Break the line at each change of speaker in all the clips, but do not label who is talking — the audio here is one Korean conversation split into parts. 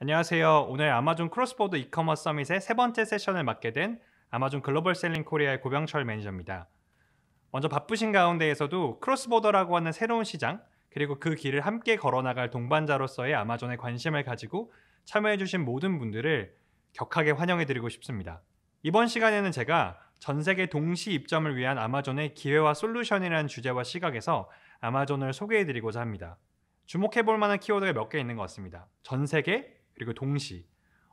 안녕하세요. 오늘 아마존 크로스보더 이커머스 서밋의 세 번째 세션을 맡게 된 아마존 글로벌 셀링 코리아의 고병철 매니저입니다. 먼저 바쁘신 가운데에서도 크로스보더라고 하는 새로운 시장, 그리고 그 길을 함께 걸어나갈 동반자로서의 아마존에 관심을 가지고 참여해주신 모든 분들을 격하게 환영해드리고 싶습니다. 이번 시간에는 제가 전 세계 동시 입점을 위한 아마존의 기회와 솔루션이라는 주제와 시각에서 아마존을 소개해드리고자 합니다. 주목해볼 만한 키워드가 몇 개 있는 것 같습니다. 전 세계, 그리고 동시.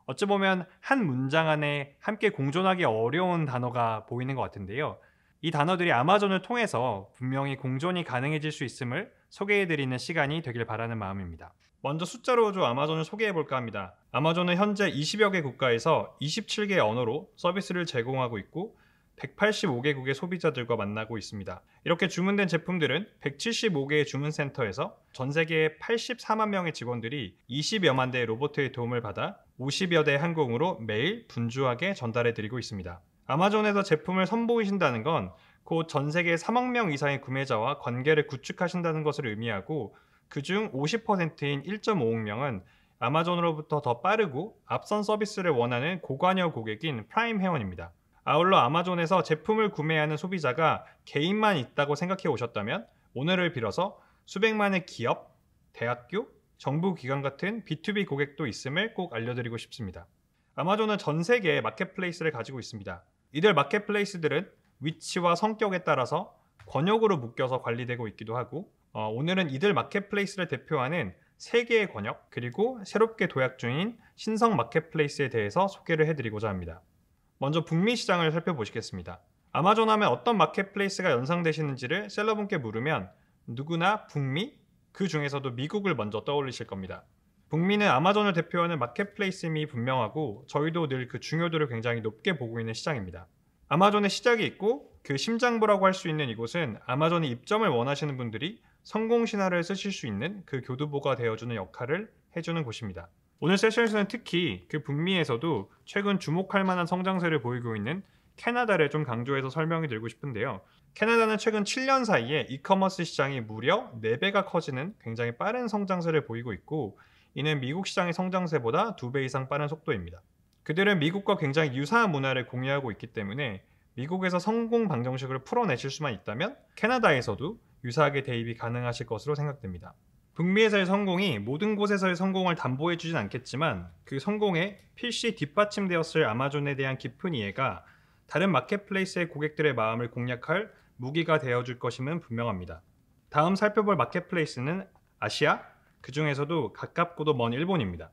어찌 보면 한 문장 안에 함께 공존하기 어려운 단어가 보이는 것 같은데요. 이 단어들이 아마존을 통해서 분명히 공존이 가능해질 수 있음을 소개해드리는 시간이 되길 바라는 마음입니다. 먼저 숫자로 좀 아마존을 소개해볼까 합니다. 아마존은 현재 20여 개 국가에서 27개의 언어로 서비스를 제공하고 있고 185개국의 소비자들과 만나고 있습니다. 이렇게 주문된 제품들은 175개의 주문센터에서 전 세계 84만 명의 직원들이 20여만 대의 로봇의 도움을 받아 50여 대의 항공으로 매일 분주하게 전달해드리고 있습니다. 아마존에서 제품을 선보이신다는 건 곧 전 세계 3억 명 이상의 구매자와 관계를 구축하신다는 것을 의미하고 그중 50%인 1.5억 명은 아마존으로부터 더 빠르고 앞선 서비스를 원하는 고관여 고객인 프라임 회원입니다. 아울러 아마존에서 제품을 구매하는 소비자가 개인만 있다고 생각해 오셨다면 오늘을 빌어서 수백만의 기업, 대학교, 정부기관 같은 B2B 고객도 있음을 꼭 알려드리고 싶습니다. 아마존은 전 세계에 마켓플레이스를 가지고 있습니다. 이들 마켓플레이스들은 위치와 성격에 따라서 권역으로 묶여서 관리되고 있기도 하고 오늘은 이들 마켓플레이스를 대표하는 3개의 권역 그리고 새롭게 도약 중인 신성 마켓플레이스에 대해서 소개를 해드리고자 합니다. 먼저 북미 시장을 살펴보시겠습니다. 아마존 하면 어떤 마켓플레이스가 연상되시는지를 셀러분께 물으면 누구나 북미, 그 중에서도 미국을 먼저 떠올리실 겁니다. 북미는 아마존을 대표하는 마켓플레이스임이 분명하고 저희도 늘 그 중요도를 굉장히 높게 보고 있는 시장입니다. 아마존의 시작이 있고 그 심장부라고 할 수 있는 이곳은 아마존이 입점을 원하시는 분들이 성공 신화를 쓰실 수 있는 그 교두보가 되어주는 역할을 해주는 곳입니다. 오늘 세션에서는 특히 그 북미에서도 최근 주목할 만한 성장세를 보이고 있는 캐나다를 좀 강조해서 설명이 드리고 싶은데요. 캐나다는 최근 7년 사이에 이커머스 시장이 무려 4배가 커지는 굉장히 빠른 성장세를 보이고 있고 이는 미국 시장의 성장세보다 2배 이상 빠른 속도입니다. 그들은 미국과 굉장히 유사한 문화를 공유하고 있기 때문에 미국에서 성공 방정식을 풀어내실 수만 있다면 캐나다에서도 유사하게 대입이 가능하실 것으로 생각됩니다. 북미에서의 성공이 모든 곳에서의 성공을 담보해주진 않겠지만 그 성공에 필시 뒷받침되었을 아마존에 대한 깊은 이해가 다른 마켓플레이스의 고객들의 마음을 공략할 무기가 되어줄 것임은 분명합니다. 다음 살펴볼 마켓플레이스는 아시아, 그 중에서도 가깝고도 먼 일본입니다.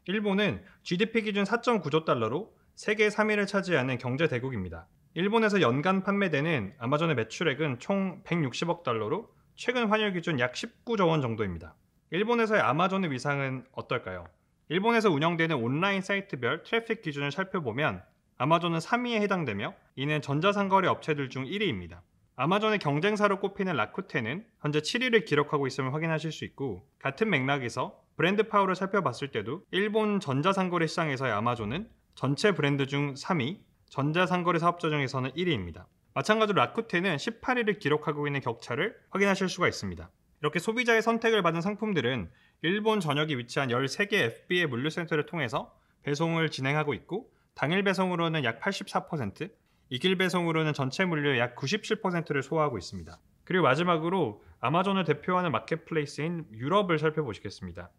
일본은 GDP 기준 4.9조 달러로 세계 3위를 차지하는 경제 대국입니다. 일본에서 연간 판매되는 아마존의 매출액은 총 160억 달러로 최근 환율 기준 약 19조 원 정도입니다. 일본에서의 아마존의 위상은 어떨까요? 일본에서 운영되는 온라인 사이트별 트래픽 기준을 살펴보면 아마존은 3위에 해당되며 이는 전자상거래 업체들 중 1위입니다. 아마존의 경쟁사로 꼽히는 라쿠텐은 현재 7위를 기록하고 있음을 확인하실 수 있고 같은 맥락에서 브랜드 파워를 살펴봤을 때도 일본 전자상거래 시장에서의 아마존은 전체 브랜드 중 3위, 전자상거래 사업자 중에서는 1위입니다. 마찬가지로 라쿠텐은 18위를 기록하고 있는 격차를 확인하실 수가 있습니다. 이렇게 소비자의 선택을 받은 상품들은 일본 전역에 위치한 13개 FBA 물류센터를 통해서 배송을 진행하고 있고 당일 배송으로는 약 84%, 이길 배송으로는 전체 물류의 약 97%를 소화하고 있습니다. 그리고 마지막으로 아마존을 대표하는 마켓플레이스인 유럽을 살펴보시겠습니다.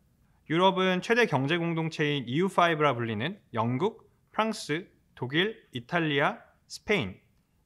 유럽은 최대 경제 공동체인 EU5라 불리는 영국, 프랑스, 독일, 이탈리아, 스페인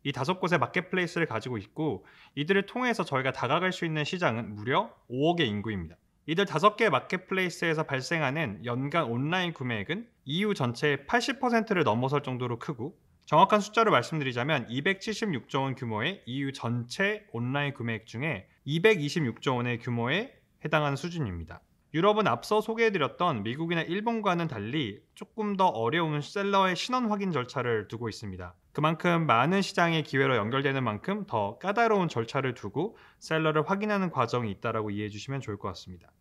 이 5곳의 마켓플레이스를 가지고 있고 이들을 통해서 저희가 다가갈 수 있는 시장은 무려 5억의 인구입니다. 이들 5개의 마켓플레이스에서 발생하는 연간 온라인 구매액은 EU 전체의 80%를 넘어설 정도로 크고 정확한 숫자로 말씀드리자면 276조 원 규모의 EU 전체 온라인 구매액 중에 226조 원의 규모에 해당하는 수준입니다. 유럽은 앞서 소개해드렸던 미국이나 일본과는 달리 조금 더 어려운 셀러의 신원 확인 절차를 두고 있습니다. 그만큼 많은 시장의 기회로 연결되는 만큼 더 까다로운 절차를 두고 셀러를 확인하는 과정이 있다고 이해해 주시면 좋을 것 같습니다.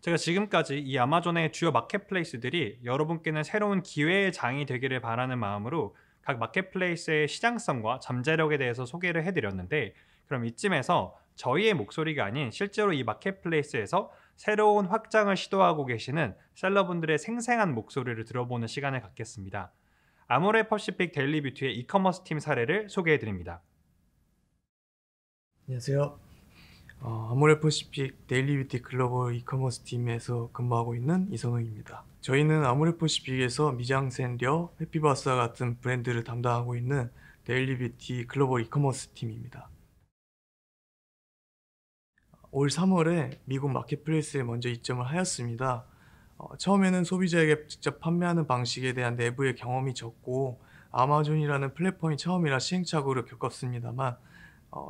제가 지금까지 이 아마존의 주요 마켓플레이스들이 여러분께는 새로운 기회의 장이 되기를 바라는 마음으로 각 마켓플레이스의 시장성과 잠재력에 대해서 소개를 해드렸는데 그럼 이쯤에서 저희의 목소리가 아닌 실제로 이 마켓플레이스에서 새로운 확장을 시도하고 계시는 셀러분들의 생생한 목소리를 들어보는 시간을 갖겠습니다. 아모레퍼시픽 데일리뷰티의 이커머스 팀 사례를 소개해드립니다.
안녕하세요. 아모레퍼시픽 데일리뷰티 글로벌 이커머스 팀에서 근무하고 있는 이선우입니다. 저희는 아모레퍼시픽에서 미장센,려, 해피바스와 같은 브랜드를 담당하고 있는 데일리뷰티 글로벌 이커머스 팀입니다. 올 3월에 미국 마켓플레이스에 먼저 입점을 하였습니다. 처음에는 소비자에게 직접 판매하는 방식에 대한 내부의 경험이 적고 아마존이라는 플랫폼이 처음이라 시행착오를 겪었습니다만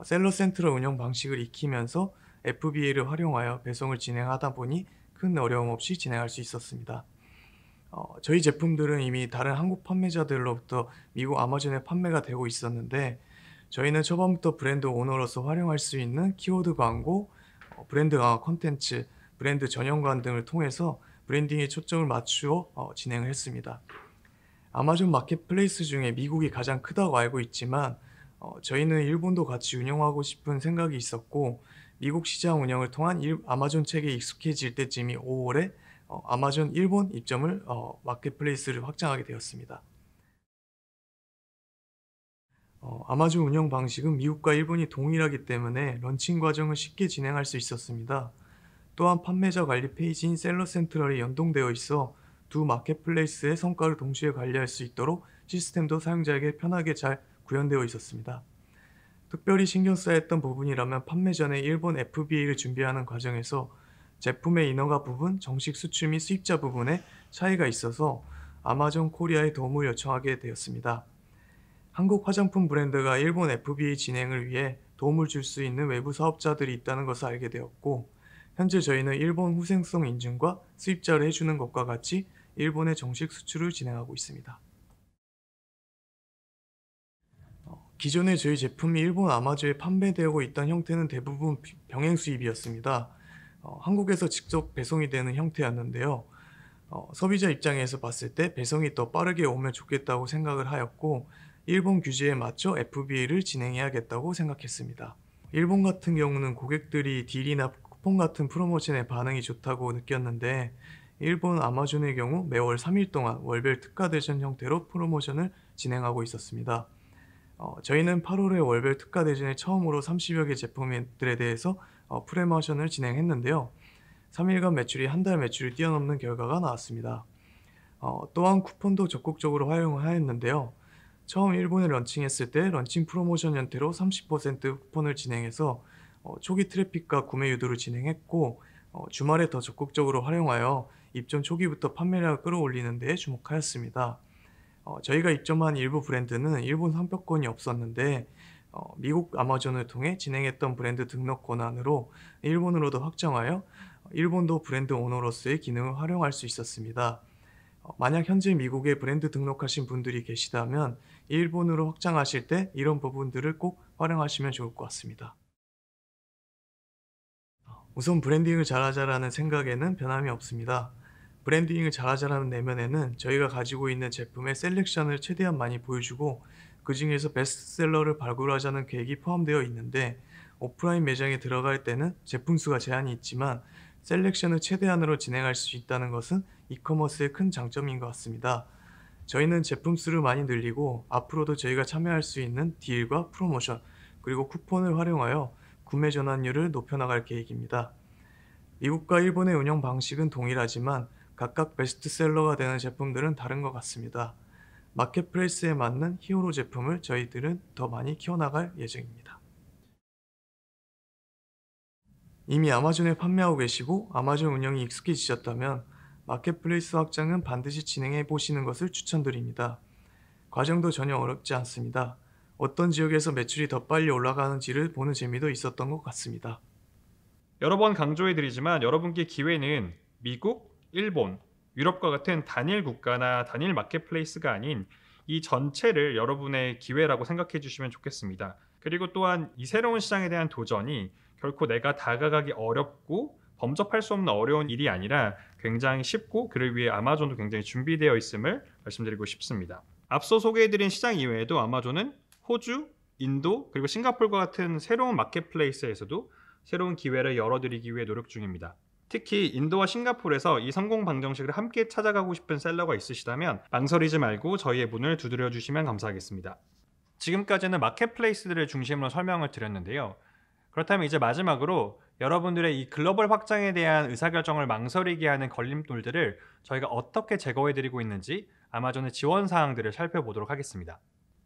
셀러 센트럴 운영 방식을 익히면서 FBA를 활용하여 배송을 진행하다 보니 큰 어려움 없이 진행할 수 있었습니다. 저희 제품들은 이미 다른 한국 판매자들로부터 미국 아마존에 판매가 되고 있었는데 저희는 초반부터 브랜드 오너로서 활용할 수 있는 키워드 광고, 브랜드 강화 콘텐츠, 브랜드 전용관 등을 통해서 브랜딩에 초점을 맞추어 진행을 했습니다. 아마존 마켓플레이스 중에 미국이 가장 크다고 알고 있지만 저희는 일본도 같이 운영하고 싶은 생각이 있었고 미국 시장 운영을 통한 아마존 체계에 익숙해질 때쯤이 5월에 아마존 일본 입점을 마켓플레이스를 확장하게 되었습니다. 아마존 운영 방식은 미국과 일본이 동일하기 때문에 런칭 과정을 쉽게 진행할 수 있었습니다. 또한 판매자 관리 페이지인 셀러 센트럴이 연동되어 있어 두 마켓플레이스의 성과를 동시에 관리할 수 있도록 시스템도 사용자에게 편하게 잘 구현되어 있었습니다. 특별히 신경 써야 했던 부분이라면 판매 전에 일본 FBA를 준비하는 과정에서 제품의 인허가 부분, 정식 수출 및 수입자 부분에 차이가 있어서 아마존 코리아의 도움을 요청하게 되었습니다. 한국 화장품 브랜드가 일본 FBA 진행을 위해 도움을 줄 수 있는 외부 사업자들이 있다는 것을 알게 되었고 현재 저희는 일본 후생성 인증과 수입자를 해주는 것과 같이 일본의 정식 수출을 진행하고 있습니다. 기존에 저희 제품이 일본 아마존에 판매되고 있던 형태는 대부분 병행 수입이었습니다. 한국에서 직접 배송이 되는 형태였는데요. 소비자 입장에서 봤을 때 배송이 더 빠르게 오면 좋겠다고 생각을 하였고 일본 규제에 맞춰 FBA를 진행해야겠다고 생각했습니다. 일본 같은 경우는 고객들이 딜이나 쿠폰 같은 프로모션에 반응이 좋다고 느꼈는데 일본 아마존의 경우 매월 3일 동안 월별 특가 대전 형태로 프로모션을 진행하고 있었습니다. 저희는 8월에 월별 특가 대전에 처음으로 30여 개 제품들에 대해서 프로모션을 진행했는데요. 3일간 매출이 한 달 매출을 뛰어넘는 결과가 나왔습니다. 또한 쿠폰도 적극적으로 활용하였는데요. 처음 일본에 런칭했을 때 런칭 프로모션 형태로 30% 쿠폰을 진행해서 초기 트래픽과 구매 유도를 진행했고 주말에 더 적극적으로 활용하여 입점 초기부터 판매량을 끌어올리는 데 주목하였습니다. 저희가 입점한 일부 브랜드는 일본 상표권이 없었는데 미국 아마존을 통해 진행했던 브랜드 등록 권한으로 일본으로도 확정하여 일본도 브랜드 오너로서의 기능을 활용할 수 있었습니다. 만약 현재 미국에 브랜드 등록하신 분들이 계시다면 일본으로 확장하실 때 이런 부분들을 꼭 활용하시면 좋을 것 같습니다. 우선 브랜딩을 잘하자라는 생각에는 변함이 없습니다. 브랜딩을 잘하자라는 내면에는 저희가 가지고 있는 제품의 셀렉션을 최대한 많이 보여주고 그 중에서 베스트셀러를 발굴하자는 계획이 포함되어 있는데 오프라인 매장에 들어갈 때는 제품 수가 제한이 있지만 셀렉션을 최대한으로 진행할 수 있다는 것은 이커머스의 큰 장점인 것 같습니다. 저희는 제품 수를 많이 늘리고 앞으로도 저희가 참여할 수 있는 딜과 프로모션 그리고 쿠폰을 활용하여 구매 전환율을 높여나갈 계획입니다. 미국과 일본의 운영 방식은 동일하지만 각각 베스트셀러가 되는 제품들은 다른 것 같습니다. 마켓플레이스에 맞는 히어로 제품을 저희들은 더 많이 키워나갈 예정입니다. 이미 아마존에 판매하고 계시고 아마존 운영이 익숙해지셨다면 마켓플레이스 확장은 반드시 진행해 보시는 것을 추천드립니다. 과정도 전혀 어렵지 않습니다. 어떤 지역에서 매출이 더 빨리 올라가는지를 보는 재미도 있었던 것 같습니다.
여러 번 강조해드리지만 여러분께 기회는 미국, 일본, 유럽과 같은 단일 국가나 단일 마켓플레이스가 아닌 이 전체를 여러분의 기회라고 생각해 주시면 좋겠습니다. 그리고 또한 이 새로운 시장에 대한 도전이 결코 내가 다가가기 어렵고 범접할 수 없는 어려운 일이 아니라 굉장히 쉽고 그를 위해 아마존도 굉장히 준비되어 있음을 말씀드리고 싶습니다. 앞서 소개해드린 시장 이외에도 아마존은 호주, 인도, 그리고 싱가포르과 같은 새로운 마켓플레이스에서도 새로운 기회를 열어드리기 위해 노력 중입니다. 특히 인도와 싱가포르에서 이 성공 방정식을 함께 찾아가고 싶은 셀러가 있으시다면 망설이지 말고 저희의 문을 두드려 주시면 감사하겠습니다. 지금까지는 마켓플레이스들을 중심으로 설명을 드렸는데요. 그렇다면 이제 마지막으로 여러분들의 이 글로벌 확장에 대한 의사결정을 망설이게 하는 걸림돌들을 저희가 어떻게 제거해드리고 있는지 아마존의 지원 사항들을 살펴보도록 하겠습니다.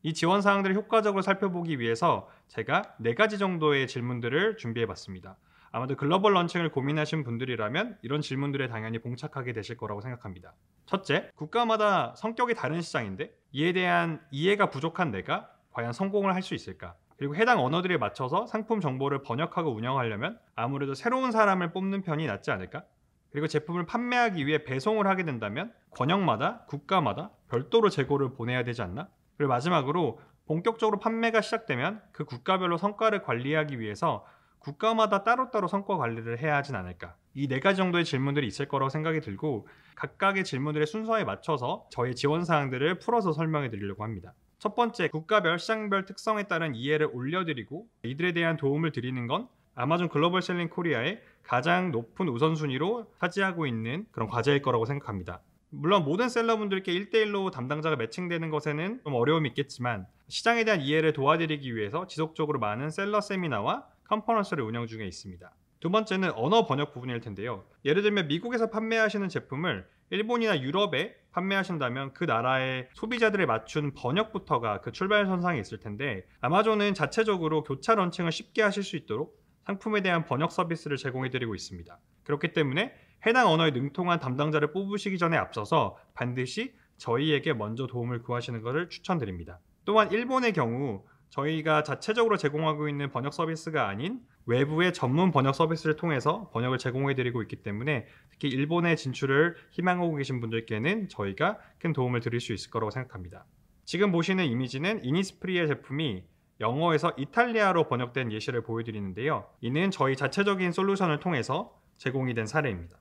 이 지원 사항들을 효과적으로 살펴보기 위해서 제가 4가지 정도의 질문들을 준비해봤습니다. 아마도 글로벌 런칭을 고민하신 분들이라면 이런 질문들에 당연히 봉착하게 되실 거라고 생각합니다. 첫째, 국가마다 성격이 다른 시장인데 이에 대한 이해가 부족한 내가 과연 성공을 할 수 있을까? 그리고 해당 언어들에 맞춰서 상품 정보를 번역하고 운영하려면 아무래도 새로운 사람을 뽑는 편이 낫지 않을까? 그리고 제품을 판매하기 위해 배송을 하게 된다면 권역마다, 국가마다 별도로 재고를 보내야 되지 않나? 그리고 마지막으로 본격적으로 판매가 시작되면 그 국가별로 성과를 관리하기 위해서 국가마다 따로따로 성과 관리를 해야 하진 않을까? 이 4가지 정도의 질문들이 있을 거라고 생각이 들고 각각의 질문들의 순서에 맞춰서 저희 지원 사항들을 풀어서 설명해 드리려고 합니다. 첫 번째, 국가별, 시장별 특성에 따른 이해를 올려드리고 이들에 대한 도움을 드리는 건 아마존 글로벌 셀링 코리아의 가장 높은 우선순위로 차지하고 있는 그런 과제일 거라고 생각합니다. 물론 모든 셀러분들께 1대1로 담당자가 매칭되는 것에는 좀 어려움이 있겠지만 시장에 대한 이해를 도와드리기 위해서 지속적으로 많은 셀러 세미나와 컨퍼런스를 운영 중에 있습니다. 두 번째는 언어 번역 부분일 텐데요. 예를 들면 미국에서 판매하시는 제품을 일본이나 유럽에 판매하신다면 그 나라의 소비자들에 맞춘 번역부터가 그 출발선상에 있을 텐데 아마존은 자체적으로 교차 런칭을 쉽게 하실 수 있도록 상품에 대한 번역 서비스를 제공해드리고 있습니다. 그렇기 때문에 해당 언어에 능통한 담당자를 뽑으시기 전에 앞서서 반드시 저희에게 먼저 도움을 구하시는 것을 추천드립니다. 또한 일본의 경우 저희가 자체적으로 제공하고 있는 번역 서비스가 아닌 외부의 전문 번역 서비스를 통해서 번역을 제공해드리고 있기 때문에 특히 일본의 진출을 희망하고 계신 분들께는 저희가 큰 도움을 드릴 수 있을 거라고 생각합니다. 지금 보시는 이미지는 이니스프리의 제품이 영어에서 이탈리아로 번역된 예시를 보여드리는데요. 이는 저희 자체적인 솔루션을 통해서 제공이 된 사례입니다.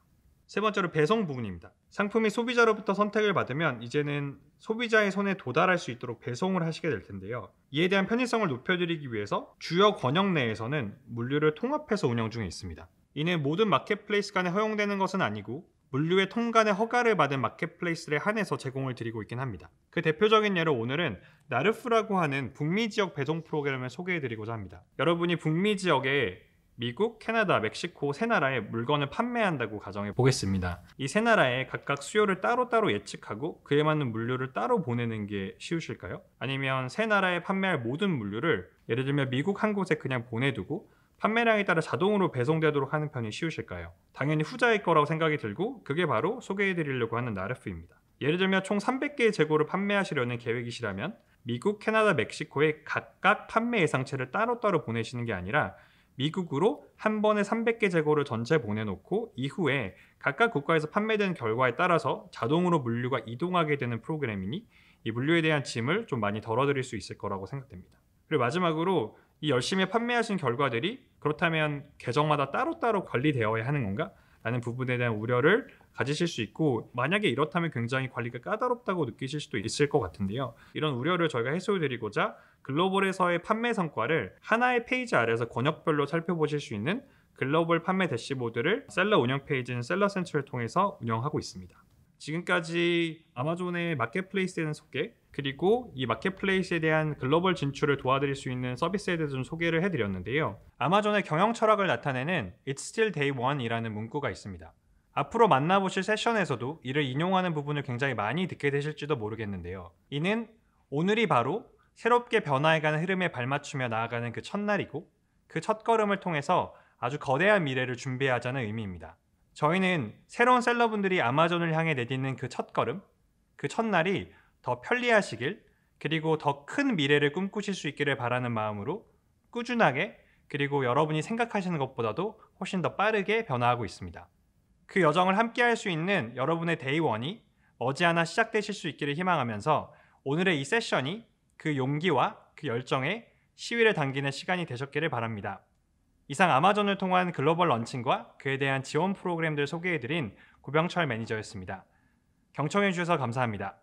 세 번째로 배송 부분입니다. 상품이 소비자로부터 선택을 받으면 이제는 소비자의 손에 도달할 수 있도록 배송을 하시게 될 텐데요. 이에 대한 편의성을 높여드리기 위해서 주요 권역 내에서는 물류를 통합해서 운영 중에 있습니다. 이는 모든 마켓플레이스 간에 허용되는 것은 아니고 물류의 통관의 허가를 받은 마켓플레이스에 한해서 제공을 드리고 있긴 합니다. 그 대표적인 예로 오늘은 나르프라고 하는 북미 지역 배송 프로그램을 소개해드리고자 합니다. 여러분이 북미 지역에 미국, 캐나다, 멕시코 세 나라에 물건을 판매한다고 가정해 보겠습니다. 이 세 나라에 각각 수요를 따로따로 예측하고 그에 맞는 물류를 따로 보내는 게 쉬우실까요? 아니면 세 나라에 판매할 모든 물류를 예를 들면 미국 한 곳에 그냥 보내두고 판매량에 따라 자동으로 배송되도록 하는 편이 쉬우실까요? 당연히 후자일 거라고 생각이 들고 그게 바로 소개해드리려고 하는 나르프입니다. 예를 들면 총 300개의 재고를 판매하시려는 계획이시라면 미국, 캐나다, 멕시코에 각각 판매 예상치를 따로따로 보내시는 게 아니라 미국으로 한 번에 300개 재고를 전체 보내놓고 이후에 각각 국가에서 판매된 결과에 따라서 자동으로 물류가 이동하게 되는 프로그램이니 이 물류에 대한 짐을 좀 많이 덜어드릴 수 있을 거라고 생각됩니다. 그리고 마지막으로 이 열심히 판매하신 결과들이 그렇다면 계정마다 따로따로 관리되어야 하는 건가? 라는 부분에 대한 우려를 가지실 수 있고 만약에 이렇다면 굉장히 관리가 까다롭다고 느끼실 수도 있을 것 같은데요. 이런 우려를 저희가 해소해드리고자 글로벌에서의 판매 성과를 하나의 페이지 아래에서 권역별로 살펴보실 수 있는 글로벌 판매 대시보드를 셀러 운영 페이지인 셀러 센트를 통해서 운영하고 있습니다. 지금까지 아마존의 마켓플레이스에 대한 소개 그리고 이 마켓플레이스에 대한 글로벌 진출을 도와드릴 수 있는 서비스에 대해서 좀 소개를 해드렸는데요. 아마존의 경영 철학을 나타내는 It's still day one 이라는 문구가 있습니다. 앞으로 만나보실 세션에서도 이를 인용하는 부분을 굉장히 많이 듣게 되실지도 모르겠는데요. 이는 오늘이 바로 새롭게 변화해가는 흐름에 발맞추며 나아가는 그 첫날이고 그 첫걸음을 통해서 아주 거대한 미래를 준비하자는 의미입니다. 저희는 새로운 셀러분들이 아마존을 향해 내딛는 그 첫걸음, 그 첫날이 더 편리하시길 그리고 더 큰 미래를 꿈꾸실 수 있기를 바라는 마음으로 꾸준하게 그리고 여러분이 생각하시는 것보다도 훨씬 더 빠르게 변화하고 있습니다. 그 여정을 함께 할 수 있는 여러분의 데이원이 머지않아 시작되실 수 있기를 희망하면서 오늘의 이 세션이 그 용기와 그 열정에 시위를 당기는 시간이 되셨기를 바랍니다. 이상 아마존을 통한 글로벌 런칭과 그에 대한 지원 프로그램들을 소개해드린 고병철 매니저였습니다. 경청해주셔서 감사합니다.